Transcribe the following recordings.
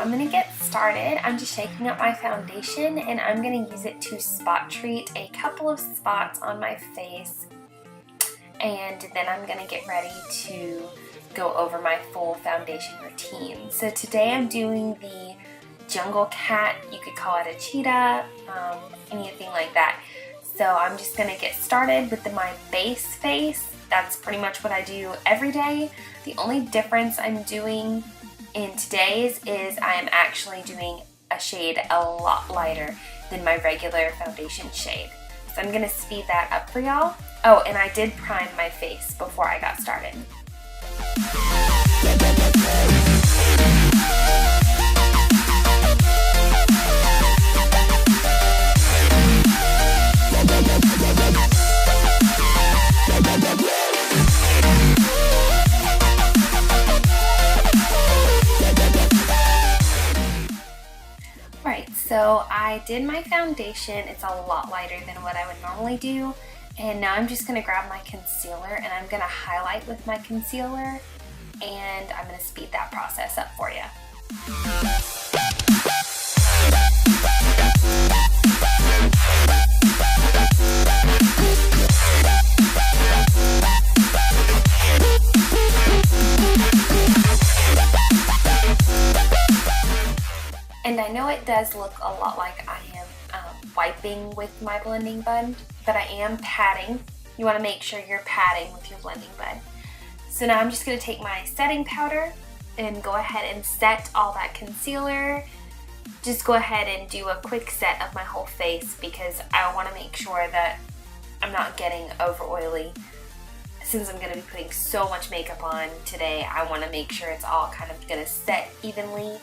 I'm going to get started. I'm just shaking up my foundation and I'm going to use it to spot treat a couple of spots on my face, and then I'm going to get ready to go over my full foundation routine. So today I'm doing the jungle cat, you could call it a cheetah, anything like that. So I'm just going to get started with my base face. That's pretty much what I do every day. The only difference I'm doing in today's is I am actually doing a shade a lot lighter than my regular foundation shade. So I'm going to speed that up for y'all. Oh, and I did prime my face before I got started. Alright, so I did my foundation. It's a lot lighter than what I would normally do. And now I'm just going to grab my concealer and I'm going to highlight with my concealer, and I'm going to speed that process up for you. And I know it does look a lot like I am wiping with my blending bud, but I am patting. You want to make sure you're patting with your blending bud. So now I'm just going to take my setting powder and go ahead and set all that concealer. Just go ahead and do a quick set of my whole face because I want to make sure that I'm not getting over oily. Since I'm going to be putting so much makeup on today, I want to make sure it's all kind of going to set evenly.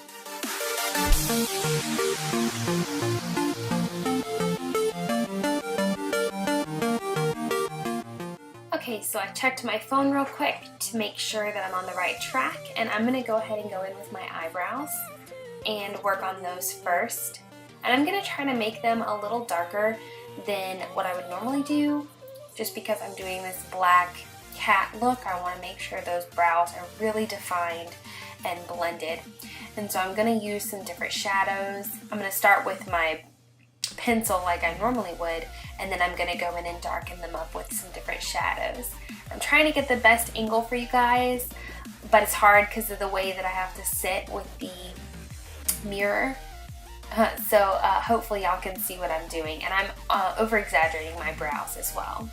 Okay, so I checked my phone real quick to make sure that I'm on the right track, and I'm going to go ahead and go in with my eyebrows and work on those first. And I'm going to try to make them a little darker than what I would normally do, just because I'm doing this black cat look. I want to make sure those brows are really defined and blended. And so I'm going to use some different shadows. I'm going to start with my pencil like I normally would, and then I'm going to go in and darken them up with some different shadows. I'm trying to get the best angle for you guys, but it's hard because of the way that I have to sit with the mirror. So hopefully y'all can see what I'm doing, and I'm over exaggerating my brows as well.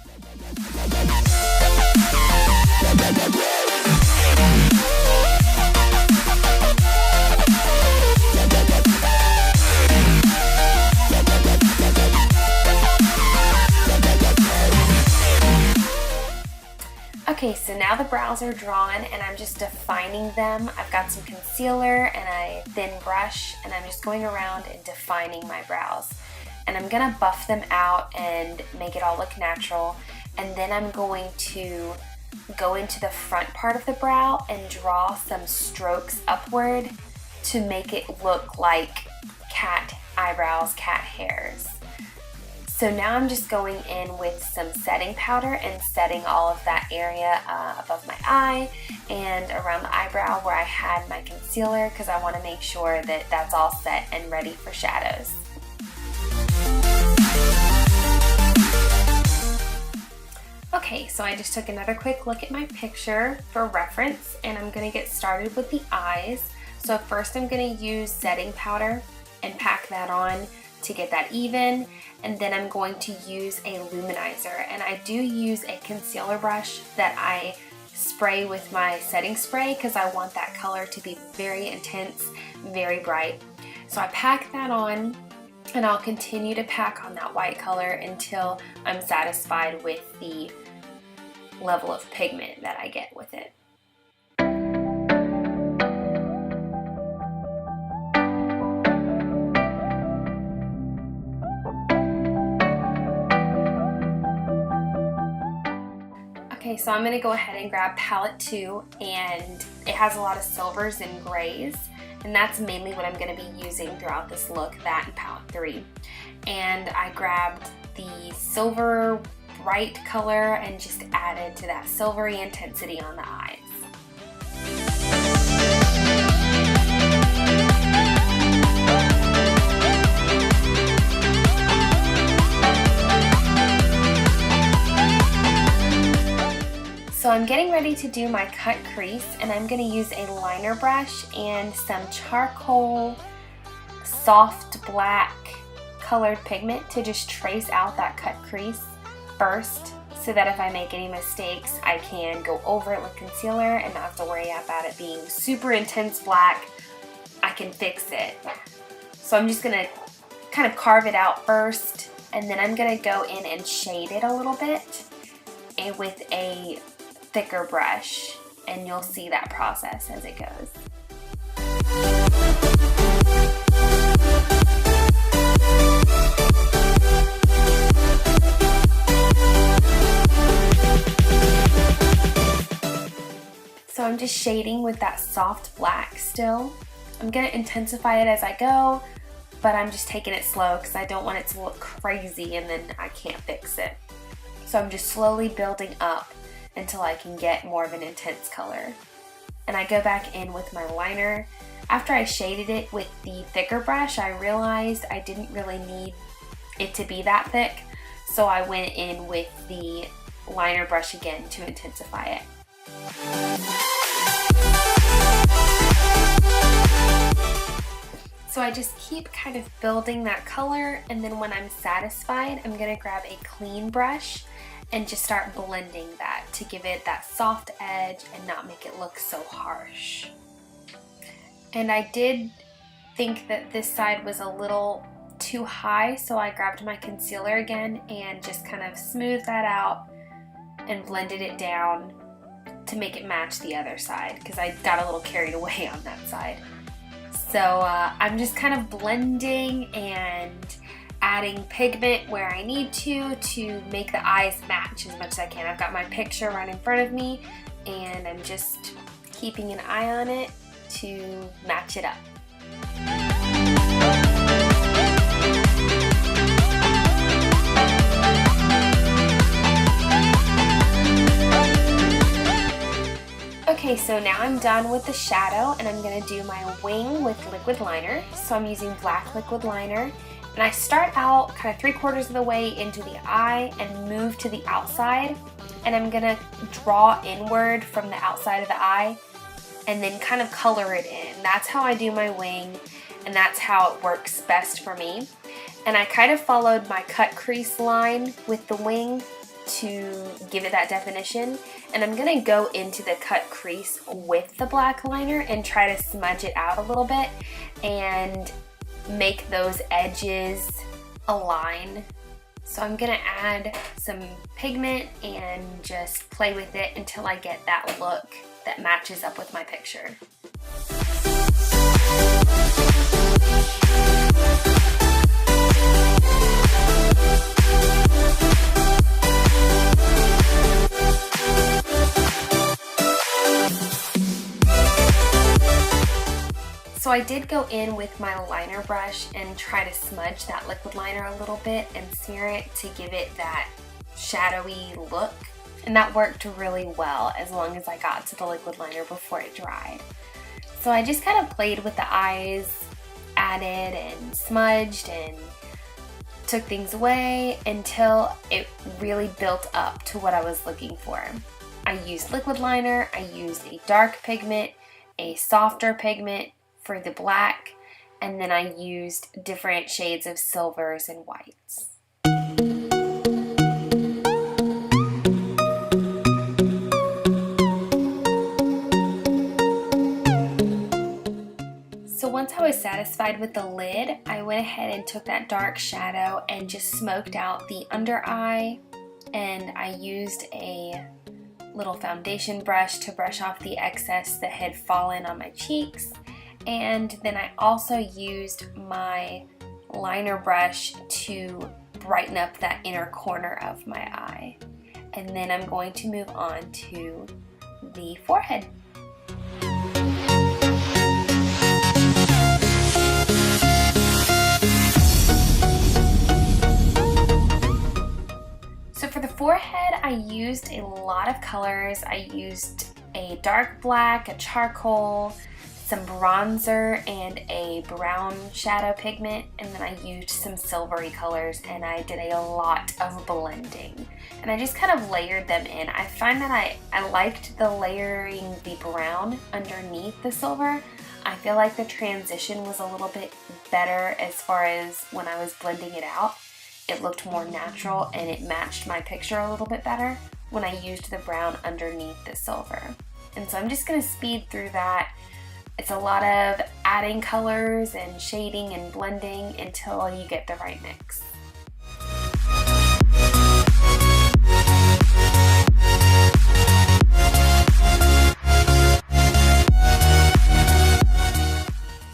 Okay, so now the brows are drawn and I'm just defining them. I've got some concealer and a thin brush, and I'm just going around and defining my brows. And I'm going to buff them out and make it all look natural. And then I'm going to go into the front part of the brow and draw some strokes upward to make it look like cat eyebrows, cat hairs. So now I'm just going in with some setting powder and setting all of that area above my eye and around the eyebrow where I had my concealer, because I want to make sure that that's all set and ready for shadows. Okay, so I just took another quick look at my picture for reference, and I'm going to get started with the eyes. So first I'm going to use setting powder and pack that on to get that even, and then I'm going to use a luminizer, and I do use a concealer brush that I spray with my setting spray because I want that color to be very intense, very bright. So I pack that on, and I'll continue to pack on that white color until I'm satisfied with the level of pigment that I get with it. Okay, so I'm going to go ahead and grab palette 2, and it has a lot of silvers and grays, and that's mainly what I'm going to be using throughout this look, that and palette 3. And I grabbed the silver bright color and just added to that silvery intensity on the eyes. getting ready to do my cut crease, and I'm going to use a liner brush and some charcoal soft black colored pigment to just trace out that cut crease first, so that if I make any mistakes, I can go over it with concealer and not have to worry about it being super intense black. I can fix it. So I'm just gonna kind of carve it out first, and then I'm gonna go in and shade it a little bit and with a thicker brush, and you'll see that process as it goes. So I'm just shading with that soft black still. I'm going to intensify it as I go, but I'm just taking it slow because I don't want it to look crazy and then I can't fix it. So I'm just slowly building up until I can get more of an intense color. And I go back in with my liner. After I shaded it with the thicker brush, I realized I didn't really need it to be that thick, so I went in with the liner brush again to intensify it. So I just keep kind of building that color, and then when I'm satisfied, I'm going to grab a clean brush and just start blending that to give it that soft edge and not make it look so harsh. And I did think that this side was a little too high, so I grabbed my concealer again and just kind of smoothed that out and blended it down to make it match the other side, because I got a little carried away on that side. So I'm just kind of blending and adding pigment where I need to make the eyes match as much as I can. I've got my picture right in front of me, and I'm just keeping an eye on it to match it up. Okay, so now I'm done with the shadow, and I'm going to do my wing with liquid liner. So I'm using black liquid liner, and I start out kind of 3/4 of the way into the eye and move to the outside, and I'm going to draw inward from the outside of the eye and then kind of color it in. That's how I do my wing, and that's how it works best for me. And I kind of followed my cut crease line with the wing to give it that definition, and I'm gonna go into the cut crease with the black liner and try to smudge it out a little bit and make those edges align. So I'm gonna add some pigment and just play with it until I get that look that matches up with my picture. So I did go in with my liner brush and try to smudge that liquid liner a little bit and smear it to give it that shadowy look. And that worked really well as long as I got to the liquid liner before it dried. So I just kind of played with the eyes, added and smudged and took things away until it really built up to what I was looking for. I used liquid liner, I used a dark pigment, a softer pigment for the black, and then I used different shades of silvers and whites. So once I was satisfied with the lid, I went ahead and took that dark shadow and just smoked out the under eye, and I used a little foundation brush to brush off the excess that had fallen on my cheeks. And then I also used my liner brush to brighten up that inner corner of my eye. And then I'm going to move on to the forehead. So for the forehead, I used a lot of colors. I used a dark black, a charcoal, some bronzer and a brown shadow pigment, and then I used some silvery colors, and I did a lot of blending. And I just kind of layered them in. I find that I liked the layering the brown underneath the silver. I feel like the transition was a little bit better as far as when I was blending it out. It looked more natural and it matched my picture a little bit better when I used the brown underneath the silver. And so I'm just going to speed through that. It's a lot of adding colors and shading and blending until you get the right mix.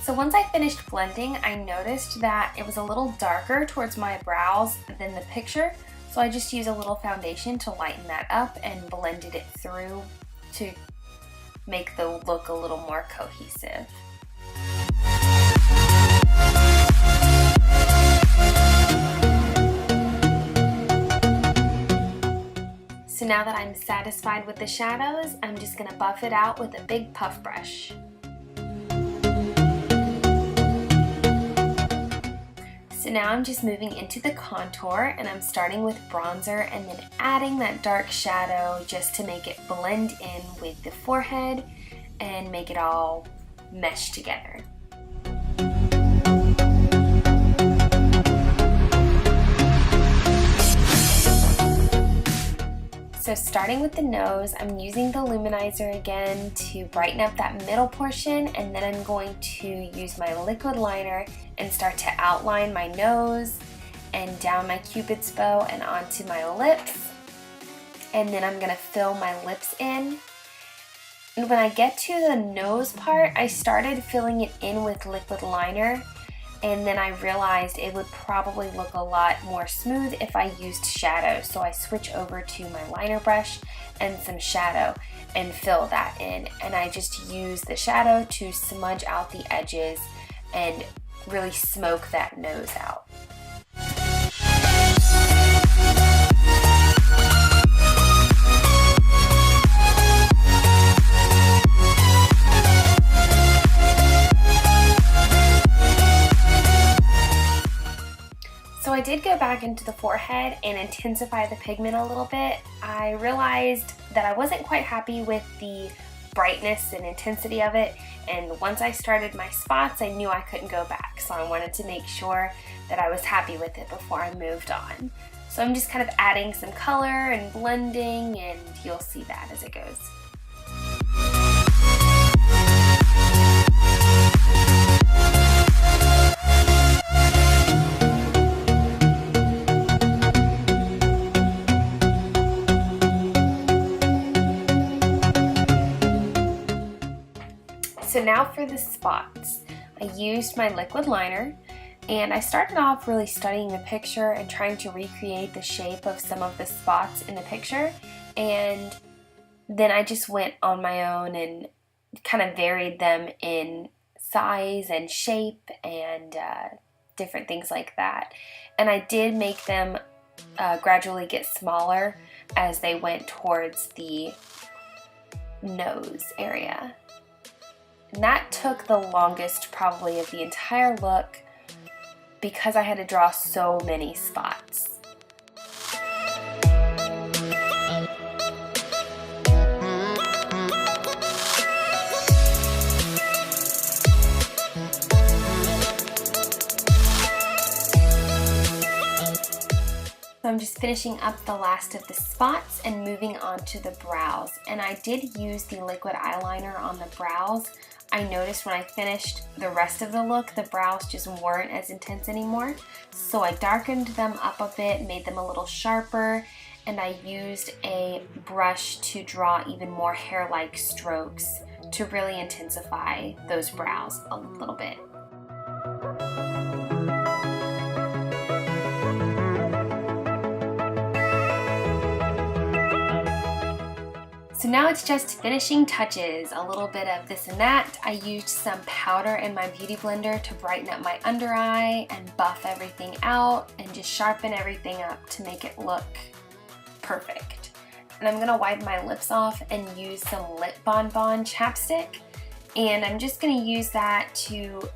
So once I finished blending, I noticed that it was a little darker towards my brows than the picture. So I just used a little foundation to lighten that up and blended it through to make the look a little more cohesive. So now that I'm satisfied with the shadows, I'm just going to buff it out with a big puff brush. So now I'm just moving into the contour, and I'm starting with bronzer and then adding that dark shadow just to make it blend in with the forehead and make it all mesh together. So starting with the nose, I'm using the luminizer again to brighten up that middle portion, and then I'm going to use my liquid liner and start to outline my nose and down my cupid's bow and onto my lips. And then I'm gonna fill my lips in. And when I get to the nose part, I started filling it in with liquid liner, and then I realized it would probably look a lot more smooth if I used shadow. So I switch over to my liner brush and some shadow and fill that in. And I just use the shadow to smudge out the edges and really smoke that nose out. So I did go back into the forehead and intensify the pigment a little bit. I realized that I wasn't quite happy with the brightness and intensity of it, and once I started my spots, I knew I couldn't go back. So I wanted to make sure that I was happy with it before I moved on. So I'm just kind of adding some color and blending, and you'll see that as it goes. So now for the spots. I used my liquid liner, and I started off really studying the picture and trying to recreate the shape of some of the spots in the picture, and then I just went on my own and kind of varied them in size and shape and different things like that. And I did make them gradually get smaller as they went towards the nose area. And that took the longest probably of the entire look because I had to draw so many spots. So I'm just finishing up the last of the spots and moving on to the brows. And I did use the liquid eyeliner on the brows. I noticed when I finished the rest of the look, the brows just weren't as intense anymore. So I darkened them up a bit, made them a little sharper, and I used a brush to draw even more hair-like strokes to really intensify those brows a little bit. So now it's just finishing touches, a little bit of this and that. I used some powder in my beauty blender to brighten up my under eye and buff everything out and just sharpen everything up to make it look perfect. And I'm gonna wipe my lips off and use some Lip Bon Bon chapstick. And I'm just going to use that to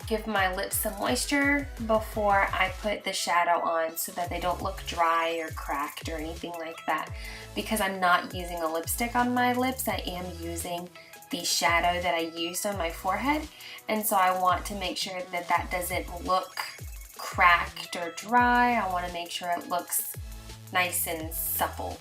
give my lips some moisture before I put the shadow on so that they don't look dry or cracked or anything like that. Because I'm not using a lipstick on my lips, I am using the shadow that I used on my forehead, and so I want to make sure that that doesn't look cracked or dry. I want to make sure it looks nice and supple.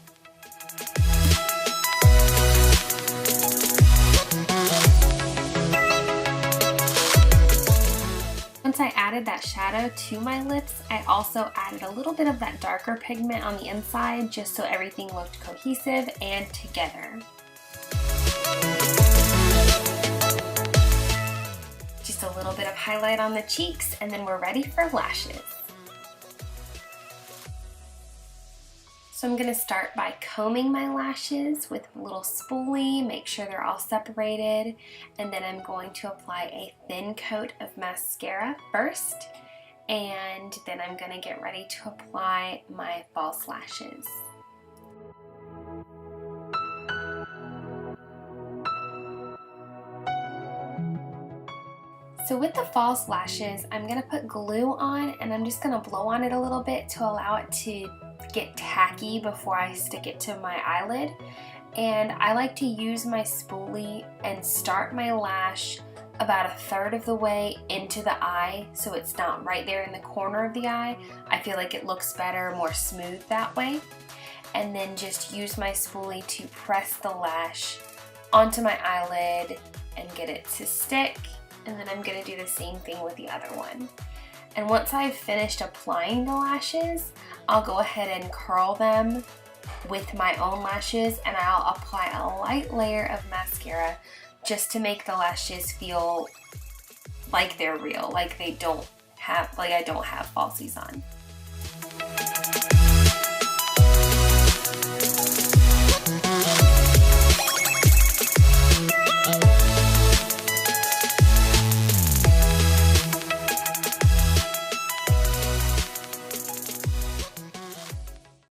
Once I added that shadow to my lips, I also added a little bit of that darker pigment on the inside just so everything looked cohesive and together. Just a little bit of highlight on the cheeks, and then we're ready for lashes. So I'm going to start by combing my lashes with a little spoolie, make sure they're all separated, and then I'm going to apply a thin coat of mascara first, and then I'm going to get ready to apply my false lashes. So with the false lashes, I'm going to put glue on, and I'm just going to blow on it a little bit to allow it to get tacky before I stick it to my eyelid. And I like to use my spoolie and start my lash about 1/3 of the way into the eye so it's not right there in the corner of the eye. I feel like it looks better, more smooth that way. And then just use my spoolie to press the lash onto my eyelid and get it to stick. And then I'm going to do the same thing with the other one. And once I've finished applying the lashes, I'll go ahead and curl them with my own lashes, and I'll apply a light layer of mascara just to make the lashes feel like they're real, like I don't have falsies on.